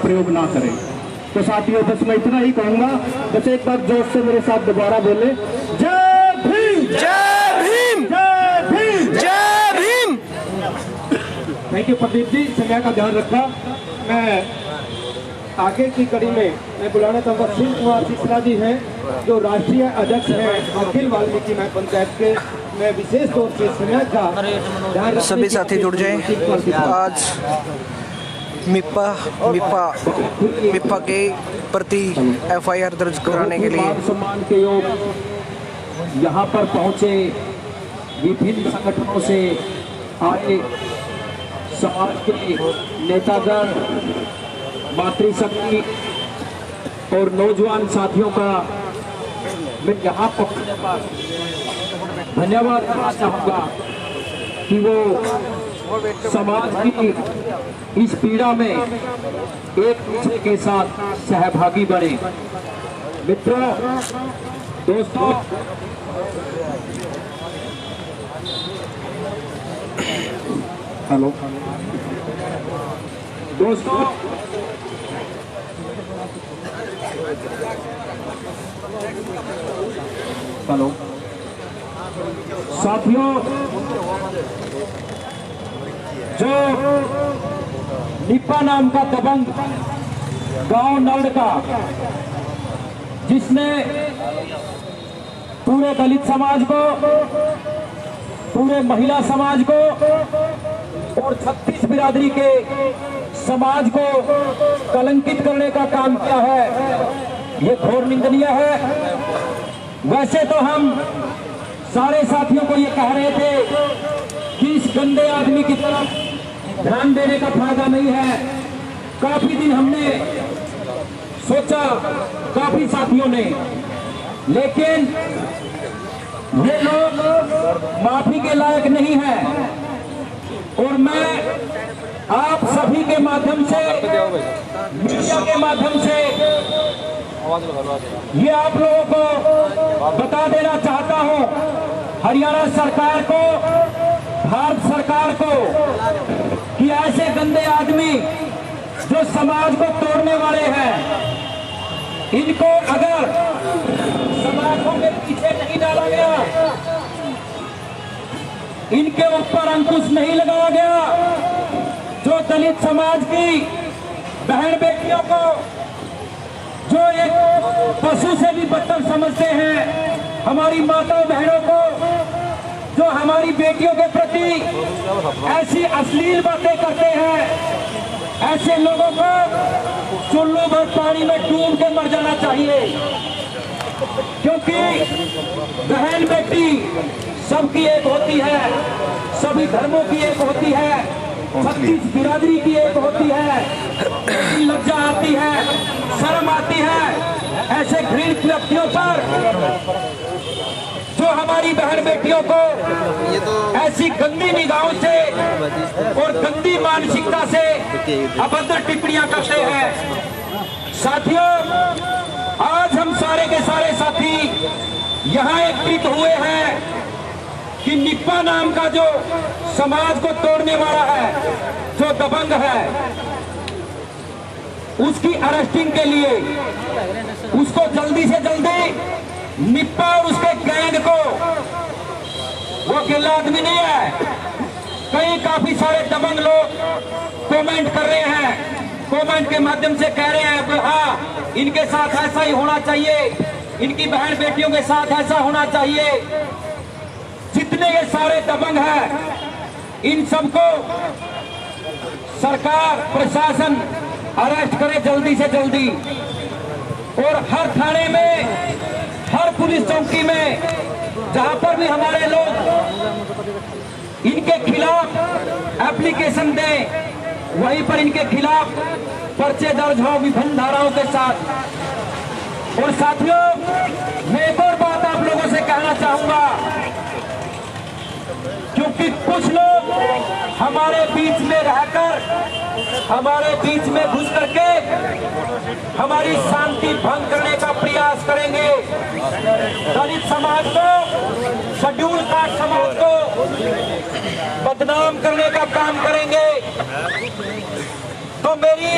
प्रयोग ना करें। तो साथियों बस मैं इतना ही कहूंगा, बस एक बार जोश से मेरे साथ दोबारा बोले, जय भीम, जय भीम, जय भीम, जय भीम। थैंक यू प्रदीप जी, समय का ध्यान रखा। मैं आगे की कड़ी में मैं बुलाना चाहूँगा सुशील कुमार सिसरा जी हैं, जो राष्ट्रीय अध्यक्ष हैं अखिल वाल्मीकि महल पंचायत के। मैं विशेष तौर से समय का ध्यान सभी साथी जुड़ जाएं। आज मिप्पा के प्रति FIR दर्ज कराने के लिए सम्मान के योग यहाँ पर पहुँचे विभिन्न संगठनों से आए समाज के नेतागण, मातृशक्ति और नौजवान साथियों का मैं यहाँ पहुँचने पर धन्यवाद करना चाहूँगा कि वो समाज की इस पीड़ा में एक दूसरे के साथ सहभागी बने। मित्रों, दोस्तों, हेलो दोस्तों, हेलो साथियों, जो निप्पा नाम का दबंग गांव नल्ड का, जिसने पूरे दलित समाज को, पूरे महिला समाज को और 36 बिरादरी के समाज को कलंकित करने का काम किया है, ये घोर निंदनीय है। वैसे तो हम सारे साथियों को ये कह रहे थे कि इस गंदे आदमी की तरफ ध्यान देने का फायदा नहीं है। काफी दिन हमने सोचा, काफी साथियों ने, लेकिन ये लोग माफी के लायक नहीं है। और मैं आप सभी के माध्यम से, मीडिया के माध्यम से ये आप लोगों को बता देना चाहता हूं, हरियाणा सरकार को, भारत सरकार को, कि ऐसे गंदे आदमी जो समाज को तोड़ने वाले हैं, इनको अगर समाजों के पीछे नहीं डाला गया, इनके ऊपर अंकुश नहीं लगाया गया, जो दलित समाज की बहन बेटियों को जो एक पशु से भी बदतर समझते हैं, हमारी माताओं बहनों को जो हमारी बेटियों के प्रति ऐसी अश्लील बातें करते हैं, ऐसे लोगों को चुल्लू भर पानी में डूब के मर जाना चाहिए। क्योंकि बहन बेटी सबकी एक होती है, सभी धर्मों की एक होती है, 36 बिरादरी की एक होती है। लज्जा आती है, शर्म आती है ऐसे घृणित व्यक्तियों पर जो हमारी बहन बेटियों को ऐसी गंदी निगाहों से और गंदी मानसिकता से अभद्र टिप्पणियां करते हैं। साथियों, आज हम सारे के सारे साथी यहाँ एकत्रित हुए हैं कि निप्पा नाम का जो समाज को तोड़ने वाला है, जो दबंग है, उसकी अरेस्टिंग के लिए, उसको जल्दी से जल्दी निप्पा और उसके गैंग को, वो अकेला आदमी नहीं है, कई काफी सारे दबंग लोग कमेंट कर रहे हैं, कमेंट के माध्यम से कह रहे हैं कि हाँ, इनके साथ ऐसा ही होना चाहिए, इनकी बहन बेटियों के साथ ऐसा होना चाहिए। जितने ये सारे दबंग हैं, इन सबको सरकार, प्रशासन अरेस्ट करे जल्दी से जल्दी, और हर थाने में, हर पुलिस चौकी में, जहां पर भी हमारे लोग इनके खिलाफ एप्लीकेशन दें, वहीं पर इनके खिलाफ पर्चे दर्ज हो विभिन्न धाराओं के साथ। और साथियों, मैं एक और बात आप लोगों से कहना चाहूंगा, क्योंकि कुछ लोग हमारे बीच में रहकर, हमारे बीच में घुस करके हमारी शांति भंग करने का प्रयास करेंगे, दलित समाज को, शेड्यूल कास्ट समाज को बदनाम करने का काम करेंगे। तो मेरी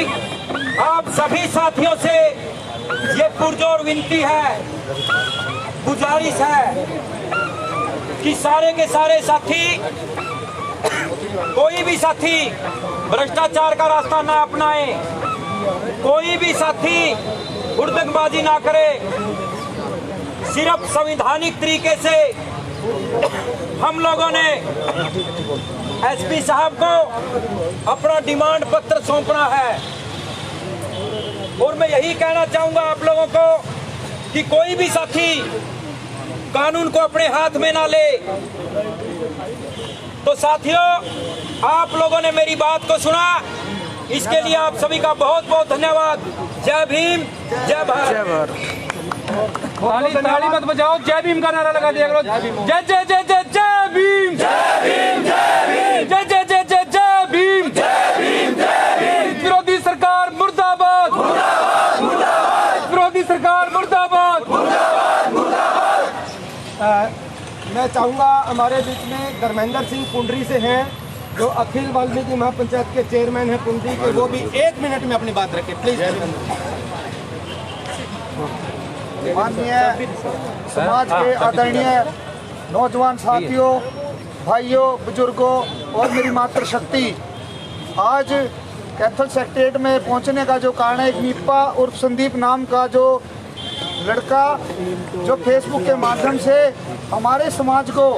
आप सभी साथियों से ये पुरजोर विनती है, गुजारिश है कि सारे के सारे साथी, कोई भी साथी भ्रष्टाचार का रास्ता ना अपनाए, कोई भी साथी हुड़दंगबाजी ना करे। सिर्फ संवैधानिक तरीके से हम लोगों ने एसपी साहब को अपना डिमांड पत्र सौंपना है। और मैं यही कहना चाहूंगा आप लोगों को कि कोई भी साथी कानून को अपने हाथ में ना ले। तो साथियों, आप लोगों ने मेरी बात को सुना, इसके लिए आप सभी का बहुत बहुत धन्यवाद। जय भीम, जय भारत। ताली मत बजाओ, जय भीम का नारा लगा दिया करो। जय जय जय जय जय भीम, जय भीम, जय भीम, जय जय जय जय जय भीम, जय भीम, जय भीम। विरोधी सरकार मुर्दाबाद, मुर्दाबाद, मुर्दाबाद, विरोधी सरकार मुर्दाबाद, मुर्दाबाद, मुर्दाबाद। मैं चाहूँगा हमारे बीच में धर्मेंद्र सिंह पुंडरी से हैं, जो अखिल वाल्मीकि महापंचायत के चेयरमैन हैं पुंडरी के, वो भी 1 मिनट में अपनी बात रखें प्लीज। माननीय समाज के आदरणीय नौजवान साथियों, भाइयों, बुजुर्गों और मेरी मातृशक्ति, आज कैथल सेक्रेटेरिएट में पहुंचने का जो कारण है, एक नीपा उर्फ संदीप नाम का जो लड़का जो फेसबुक के माध्यम से हमारे समाज को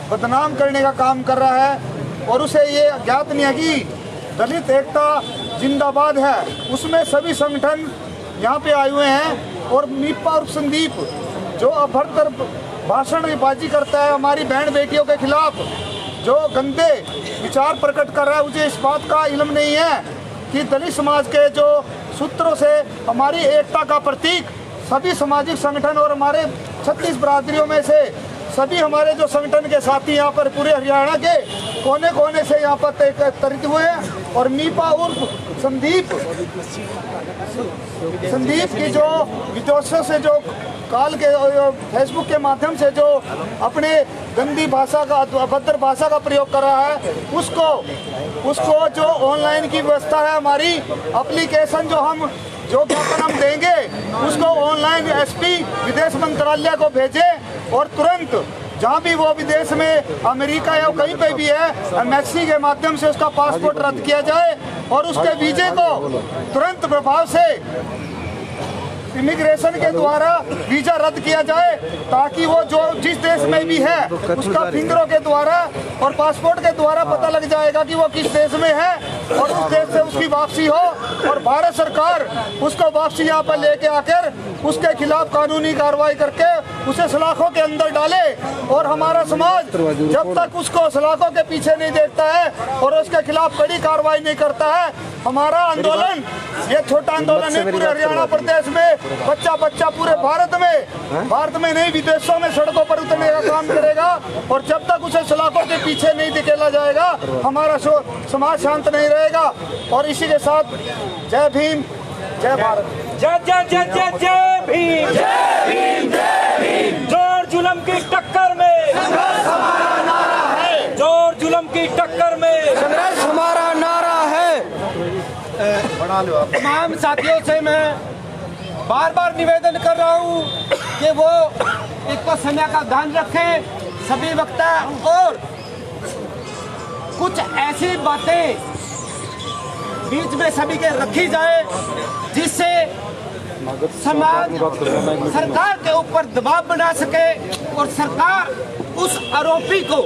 बदनाम करने का काम कर रहा है और उसे ये ज्ञात नहीं है कि दलित एकता जिंदाबाद है। उसमें सभी संगठन यहाँ पे आए हुए हैं और नीपा और संदीप जो अभद्र भाषणबाजी करता है, हमारी बहन बेटियों के खिलाफ जो गंदे विचार प्रकट कर रहा है, मुझे इस बात का इल्म नहीं है कि दलित समाज के जो सूत्रों से हमारी एकता का प्रतीक सभी सामाजिक संगठन और हमारे 36 बरादरियों में से सभी हमारे जो संगठन के साथी यहाँ पर पूरे हरियाणा के कोने कोने से यहाँ पर एकत्रित हुए हैं। और नीपा उर्फ संदीप की जो विदेशों से जो काल के फेसबुक के माध्यम से जो अपने गंदी भाषा का, अभद्र भाषा का प्रयोग कर रहा है, उसको जो ऑनलाइन की व्यवस्था है, हमारी एप्लीकेशन जो ज्ञापन हम देंगे उसको ऑनलाइन एसपी विदेश मंत्रालय को भेजे और तुरंत जहाँ भी वो विदेश में अमेरिका या कहीं पे भी है, एमबेसी के माध्यम से उसका पासपोर्ट रद्द किया जाए और उसके वीजे को तुरंत प्रभाव से इमिग्रेशन के द्वारा वीजा रद्द किया जाए, ताकि वो जो जिस देश में भी है उसका फिंगरों के द्वारा और पासपोर्ट के द्वारा पता लग जाएगा कि वो किस देश में है और उस देश से उसकी वापसी हो और भारत सरकार उसको वापसी यहाँ पर लेके आकर उसके खिलाफ कानूनी कार्रवाई करके उसे सलाखों के अंदर डाले। और हमारा समाज जब तक उसको सलाखों के पीछे नहीं देखता है और उसके खिलाफ कड़ी कार्रवाई नहीं करता है, हमारा आंदोलन, ये छोटा आंदोलन है, पूरे हरियाणा प्रदेश में बच्चा पूरे भारत में नहीं विदेशों में सड़कों पर उतरने का काम करेगा। और जब तक उसे सलाखों के पीछे नहीं धकेला जाएगा, हमारा समाज शांत नहीं रहेगा। और इसी के साथ जय भीम, जय भारत। जय जय जय जय जय भीम, जय भीम, जय भीम। जोर जुल्म की टक्कर में संघर्ष हमारा नारा है, जोर जुल्म की टक्कर में संघर्ष हमारा नारा है। तमाम साथियों से मैं बार बार निवेदन कर रहा हूँ कि वो एक तो समय का ध्यान रखें सभी वक्ता, और कुछ ऐसी बातें बीच में सभी के रखी जाए जिससे समाज सरकार के ऊपर दबाव बना सके और सरकार उस आरोपी को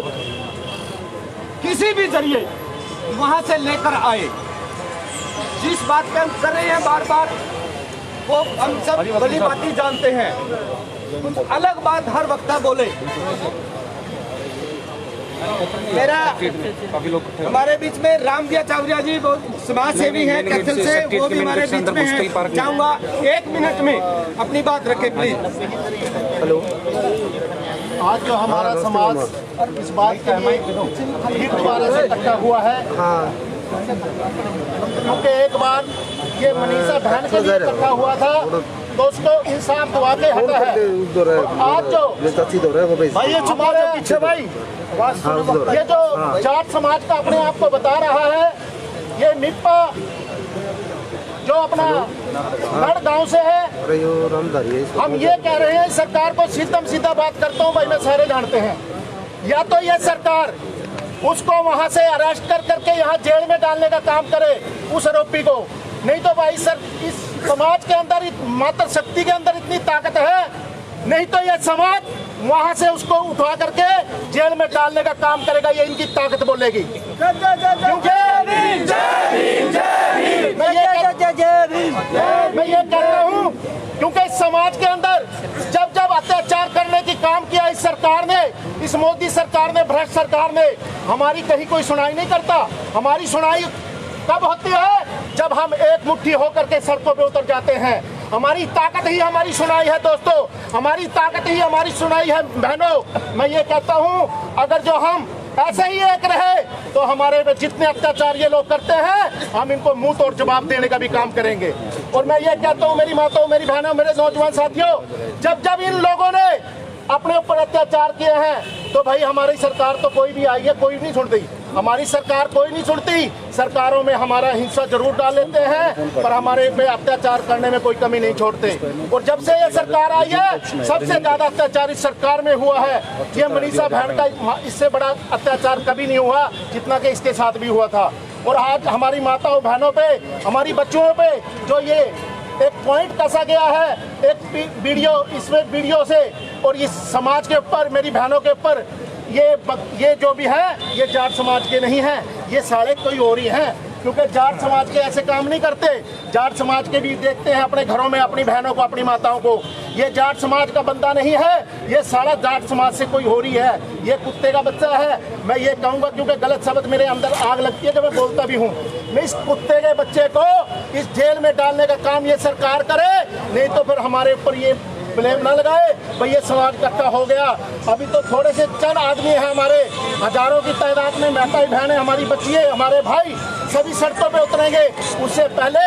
किसी भी जरिए वहां से लेकर आए। जिस बात पे हम कर रहे हैं बार बार, वो हम सब बड़ी बातें जानते हैं, कुछ अलग बात हर वक्ता बोले। मेरा हमारे बीच में रामदिया चावरिया जी समाज सेवी हैं कैथल से, वो भी हमारे बीच में हैं। चाहूंगा 1 मिनट में अपनी बात रखें प्लीज। हेलो, आज जो हमारा समाज इस बात के लिए हित द्वारा से इकट्ठा हुआ है, क्योंकि एक बार ये मनीषा बहन के लिए इकट्ठा हुआ था तो उसको इंसाफ दिवा के हटा है। आज जो भाई ये हमारे पीछे भाई ये जो जाट समाज का अपने आप को बता रहा है, ये निप्पा जो अपना गढ़ गांव से है, हम ये कह रहे हैं सरकार को सीधा बात करता हूँ भाई, मैं सारे जानते हैं, या तो ये सरकार उसको वहां से अरेस्ट कर करके यहाँ जेल में डालने का काम करे उस आरोपी को, नहीं तो भाई सर इस समाज के अंदर मात्र शक्ति के अंदर इतनी ताकत है, नहीं तो ये समाज वहां से उसको उठा करके जेल में डालने का काम करेगा, ये इनकी ताकत बोलेगी। क्योंकि मैं ये कहता हूँ क्योंकि इस समाज के अंदर जब जब अत्याचार करने की काम किया इस सरकार ने, इस मोदी सरकार ने, भ्रष्ट सरकार ने, हमारी कहीं कोई सुनाई नहीं करता। हमारी सुनाई कब होती है? जब हम एक मुट्ठी होकर के सड़कों पे उतर जाते हैं। हमारी ताकत ही हमारी सुनाई है दोस्तों, हमारी ताकत ही हमारी सुनाई है बहनों। मैं ये कहता हूँ अगर जो हम ऐसे ही एक रहे तो हमारे पे जितने अत्याचार ये लोग करते हैं हम इनको मुंह तोड़ जवाब देने का भी काम करेंगे। और मैं ये कहता हूँ मेरी माताओं, मेरी बहनों, मेरे नौजवान साथियों, जब जब इन लोगों ने अपने ऊपर अत्याचार किए हैं तो भाई हमारी सरकार तो कोई भी आई है, कोई नहीं सुनती। हमारी सरकार कोई नहीं सुनती। सरकारों में हमारा हिंसा जरूर डाल लेते हैं पर हमारे पे अत्याचार करने में कोई कमी नहीं छोड़ते। और जब से ये सरकार आई है सबसे ज्यादा अत्याचार इस सरकार में हुआ है। ये मनीषा बहन का इससे बड़ा अत्याचार कभी नहीं हुआ जितना कि इसके साथ भी हुआ था। और आज हमारी माताओं बहनों पे, हमारी बच्चों पे जो ये एक पॉइंट कसा गया है एक वीडियो, इसमें वीडियो से, और इस समाज के ऊपर, मेरी बहनों के ऊपर, ये जो भी है ये जाट समाज के नहीं है, ये सारे कोई और ही हैं। क्योंकि जाट समाज के ऐसे काम नहीं करते। जाट समाज के भी देखते हैं अपने घरों में अपनी बहनों को, अपनी माताओं को। ये जाट समाज का बंदा नहीं है, ये सारा जाट समाज से कोई हो रही है। ये कुत्ते का बच्चा है। मैं ये कहूँगा क्योंकि गलत शब्द मेरे अंदर आग लगती है जब मैं बोलता भी हूँ। मैं इस कुत्ते के बच्चे को इस जेल में डालने का काम ये सरकार करे, नहीं तो फिर हमारे ऊपर ये ब्लेम ना लगाए भाई ये समाज इकट्ठा हो गया। अभी तो थोड़े से चंद आदमी हैं, हमारे हजारों की तादाद में माताएं बहनें, हमारी बच्चियां, हमारे भाई सभी सड़कों पे उतरेंगे। उससे पहले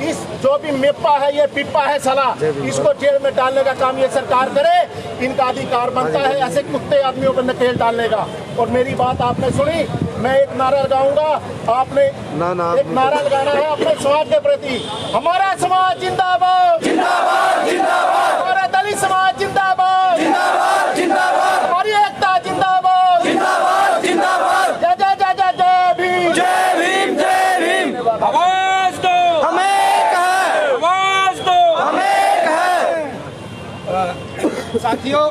इस जो भी मेप्पा है, ये पिप्पा है साला, इसको जेल में डालने का काम ये सरकार करे। इनका अधिकार बनता है ऐसे कुत्ते आदमियों पर नकेल डालने का। और मेरी बात आपने सुनी, मैं एक नारा लगाऊंगा, आपने एक नारा लगाना है अपने समाज के प्रति। हमारा समाज जिंदाबाद, जिंदाबाद, जिंदाबाद। हमारा दलित समाज जिंदाबाद, जिंदाबाद, जिंदाबाद। हमारी एकता जिंदाबाद, जिंदाबाद, जिंदाबाद। जय जय जय जय जय भीम, जय भीम, जय भीम। आवाज दो, हमें एक है, आवाज दो, हमें एक है। साथियों,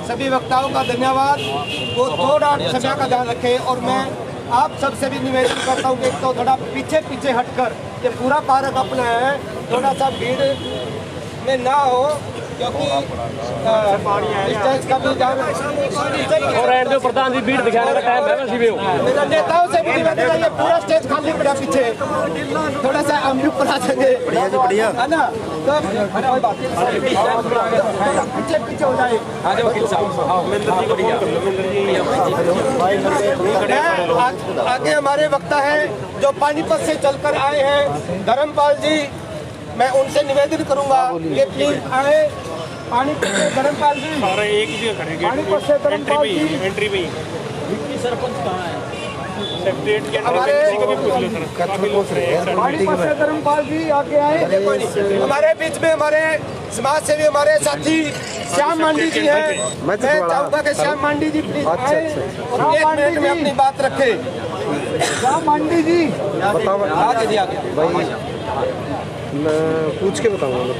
सभी वक्ताओं का धन्यवाद। वो थोड़ा समय का ध्यान रखें और मैं आप सबसे भी निवेदन करता हूँ कि तो थोड़ा पीछे पीछे हटकर, ये पूरा पार्क अपना है, थोड़ा सा भीड़ में ना हो क्योंकि स्टेज का भी ध्यान और प्रधान जी भीड़ दिखाने का टाइम है वैसे भी हो। मेरा नेताओं से भी निवेदन है, ये पूरा स्टेज खाली पड़ा पीछे, थोड़ा सा हम भी ऊपर आ जाएंगे, बढ़िया है ना। तो कोई बात नहीं, पीछे पीछे हो जाए। आगे हमारे वक्ता है जो पानीपत से चलकर आए हैं, धर्मपाल जी, मैं उनसे निवेदन करूंगा कि प्लीज आए। पानीपत से धर्मपाल जी, पानीपत से धर्मपाल जी, एंट्री में सरपंच कहाँ है? हमारे पानीपत से धर्मपाल जी आगे आए। हमारे बीच में हमारे समाज सेवी, हमारे साथी श्याम मांडी जी हैं। मैं चाहूँगा कि श्याम मांडी जी प्लीज आए और 1 मिनट में अपनी बात रखें। श्याम मांडी जी मैं पूछ के बताऊंगा।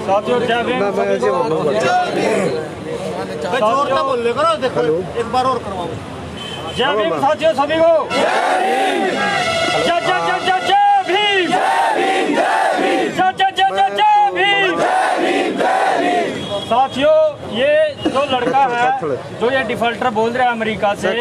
साथियों जय भीम। जोर से बोल करो, देखो एक बार और करवाओ। जय भीम साथियों सभी को। जय जय जय जय जय भीम, जय भीम, जय भीम, जय जय जय जय जय भीम, जय भीम, जय भीम। साथियों ये जो लड़का है जो ये डिफॉल्टर बोल रहा है अमेरिका से,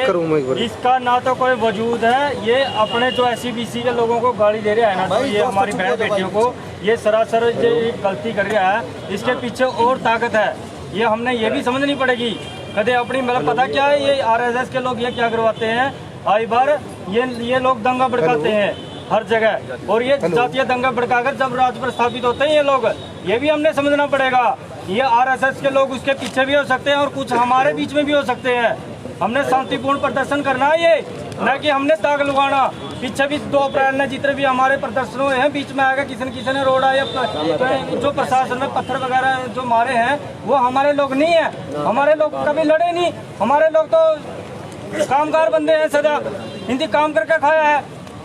इसका ना तो कोई वजूद है। ये अपने जो SCBC के लोगों को गाली दे रहा है ना, तो ये हमारी बहन बेटियों को ये सरासर ये गलती कर रहा है। इसके पीछे और ताकत है, ये हमने ये भी समझनी पड़ेगी। कदे अपनी मतलब पता क्या है, ये RSS के लोग ये क्या करवाते हैं, आई बार ये लोग दंगा भड़काते हैं हर जगह, और ये जातीय दंगा भड़काकर जब राज पर स्थापित होते हैं ये लोग, ये भी हमने समझना पड़ेगा। ये RSS के लोग उसके पीछे भी हो सकते हैं और कुछ हमारे बीच में भी हो सकते हैं। हमने शांतिपूर्ण प्रदर्शन करना है, ये न कि हमने दाग लगाना। पीछे भी 2 अप्रैल ने जितने भी हमारे प्रदर्शन हुए हैं, बीच में आएगा किसी ने रोड आया, जो प्रशासन में पत्थर वगैरह जो मारे हैं वो हमारे लोग नहीं है। हमारे लोग कभी लड़े नहीं, हमारे लोग तो कामगार बंदे हैं, सदा हिंदी काम करके खाया है।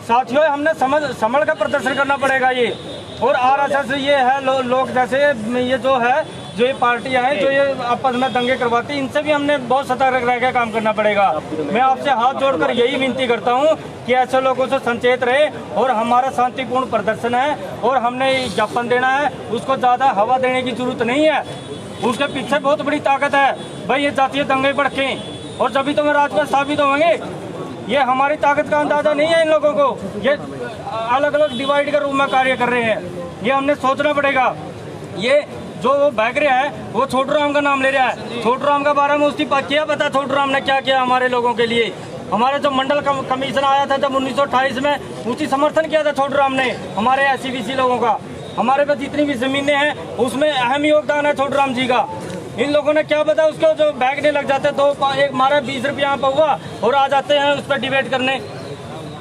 साथियों, हमने समझ का प्रदर्शन करना पड़ेगा ये। और आरएसएस ये है लोग जैसे ये जो है, जो ये पार्टियां हैं जो ये आपस में दंगे करवाती, इनसे भी हमने बहुत सतर्क रह के काम करना पड़ेगा। मैं आपसे हाथ जोड़कर यही विनती करता हूं कि ऐसे लोगों से सचेत रहे और हमारा शांतिपूर्ण प्रदर्शन है और हमने ज्ञापन देना है, उसको ज़्यादा हवा देने की जरूरत नहीं है। उसके पीछे बहुत बड़ी ताकत है भाई, ये जातीय दंगे भड़कें और जब भी तो राज पर साबित होंगे। ये हमारी ताकत का अंदाजा नहीं है इन लोगों को, ये अलग अलग डिवाइड के रूप में कार्य कर रहे हैं। ये हमने सोचना पड़ेगा। ये जो वो भाग रहा है वो छोटू राम का नाम ले रहा है, छोटू राम के बारे में उसकी क्या पता छोटू राम ने क्या किया हमारे लोगों के लिए। हमारे जो मंडल कमीशन आया था जब 1928 में, उसी समर्थन किया था छोटू राम ने हमारे SC/BC लोगों का। हमारे पास जितनी भी जमीनें हैं उसमें अहम योगदान है छोटू राम जी का। इन लोगों ने क्या पता उसको जो बैगने लग जाते तो एक मारा 20 रुपया पर हुआ और आ जाते हैं उस पर डिबेट करने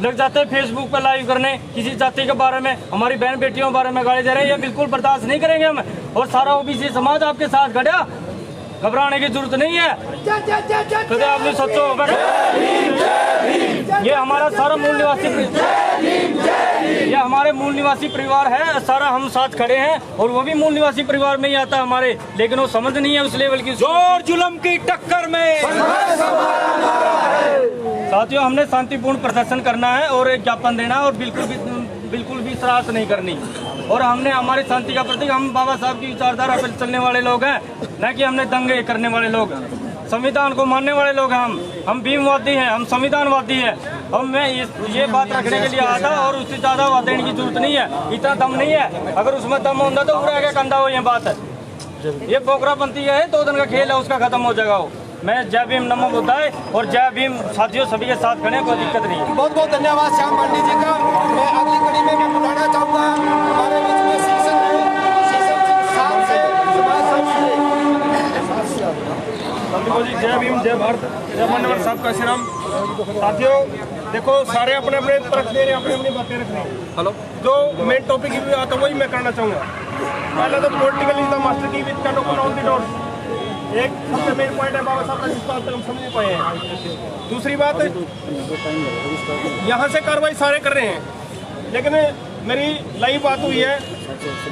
लग जाते हैं, फेसबुक पर लाइव करने किसी जाति के बारे में, हमारी बहन बेटियों के बारे में गाली दे रहे हैं। ये बिल्कुल बर्दाश्त नहीं करेंगे हम। और सारा OBC समाज आपके साथ खड़ा, घबराने की जरूरत नहीं है। कदे आपने सोचो, ये हमारा सारा मूल निवासी, ये हमारे मूल निवासी परिवार है, सारा हम साथ खड़े हैं और वो भी मूल निवासी परिवार में ही आता है हमारे, लेकिन वो समझ नहीं है उस लेवल की। जोर जुल्म की टक्कर में साथियों, हमने शांतिपूर्ण प्रदर्शन करना है और एक ज्ञापन देना है और बिल्कुल भी शरारत नहीं करनी। और हमने हमारी शांति का प्रतीक, हम बाबा साहब की विचारधारा पर चलने वाले लोग हैं, न कि हमने दंगे करने वाले लोग। संविधान को मानने वाले लोग हैं हम भीमवादी हैं, हम संविधानवादी हैं। और मैं ये बात रखने के लिए आया था और उससे ज़्यादा बात देने की जरूरत नहीं है, इतना दम नहीं है। अगर उसमें दम होता तो पूरा क्या कंधा हो, ये बात है। ये पोखरापंथी है, 2 दिन का खेल है, उसका खत्म हो जाएगा वो। मैं जय भीम नमो बुद्धाय और जय भीम साथियों, सभी के साथ खड़े, कोई दिक्कत नहीं है। बहुत बहुत धन्यवाद श्याम पांडे जी का। मैं अगली कड़ी में मैं बुलाना चाहूँगा हमारे बीच में शीशम सिंह साहब से, जी जय भीम, जय भारत, जय मान्यवर साहब का श्रीराम। साथियों देखो, सारे अपने अपने तरफ दे रहे हैं, अपनी अपनी बातें रख रहे हैं। हेलो, जो मेन टॉपिक भी आता है वही मैं करना चाहूँगा। पहले तो पॉलिटिकल इज द मास्टर की with can open all the doors, एक सबसे मेन पॉइंट है बाबा साहब का, जिसको आज तक हम समझ नहीं पाए हैं। दूसरी बात, यहाँ से कार्रवाई सारे कर रहे हैं, लेकिन मेरी लाइव बात हुई है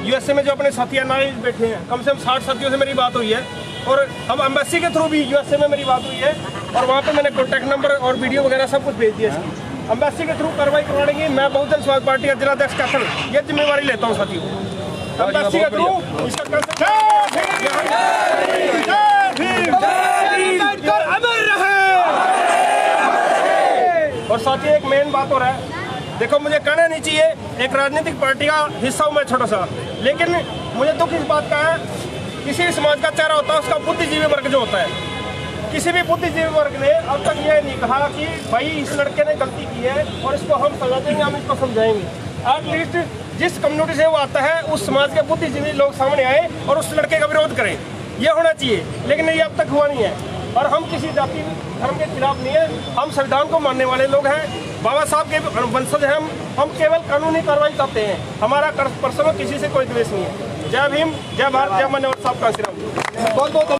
USA में जो अपने साथी एनालिस्ट बैठे हैं, कम से कम 60 साथियों से मेरी बात हुई है और हम एम्बेसी के थ्रू भी USA में मेरी बात हुई है और वहाँ पे मैंने कॉन्टैक्ट नंबर और वीडियो वगैरह सब कुछ भेज दिया इसकी। एम्बेसी के थ्रू कार्रवाई करवाने की मैं बहुजन समाज पार्टी का जिलाध्यक्ष कैथल ये जिम्मेवारी लेता हूँ साथियों। एम्बेसी के थ्रू इसका और साथ ही एक मेन बात हो रहा है, देखो मुझे कहना नहीं चाहिए, एक राजनीतिक पार्टी का हिस्सा हूँ मैं छोटा सा, लेकिन मुझे दुख इस बात का है, किसी भी समाज का चेहरा होता है उसका बुद्धिजीवी वर्ग जो होता है, किसी भी बुद्धिजीवी वर्ग ने अब तक ये नहीं कहा कि भाई इस लड़के ने गलती की है और इसको हम सजा देंगे, हम इसको समझाएंगे। एटलीस्ट जिस कम्युनिटी से वो आता है उस समाज के बुद्धिजीवी लोग सामने आए और उस लड़के का विरोध करें, ये होना चाहिए, लेकिन ये अब तक हुआ नहीं है। और हम किसी जाति धर्म के खिलाफ नहीं है, हम संविधान को मानने वाले लोग हैं, बाबा साहब के वंशज हैं हम केवल कानूनी कार्रवाई चाहते हैं, हमारा पर्सनल किसी से कोई द्वेष नहीं है। जय भीम, जय भारत, जय मान्यवर साहब का आशीर्वाद। बहुत बहुत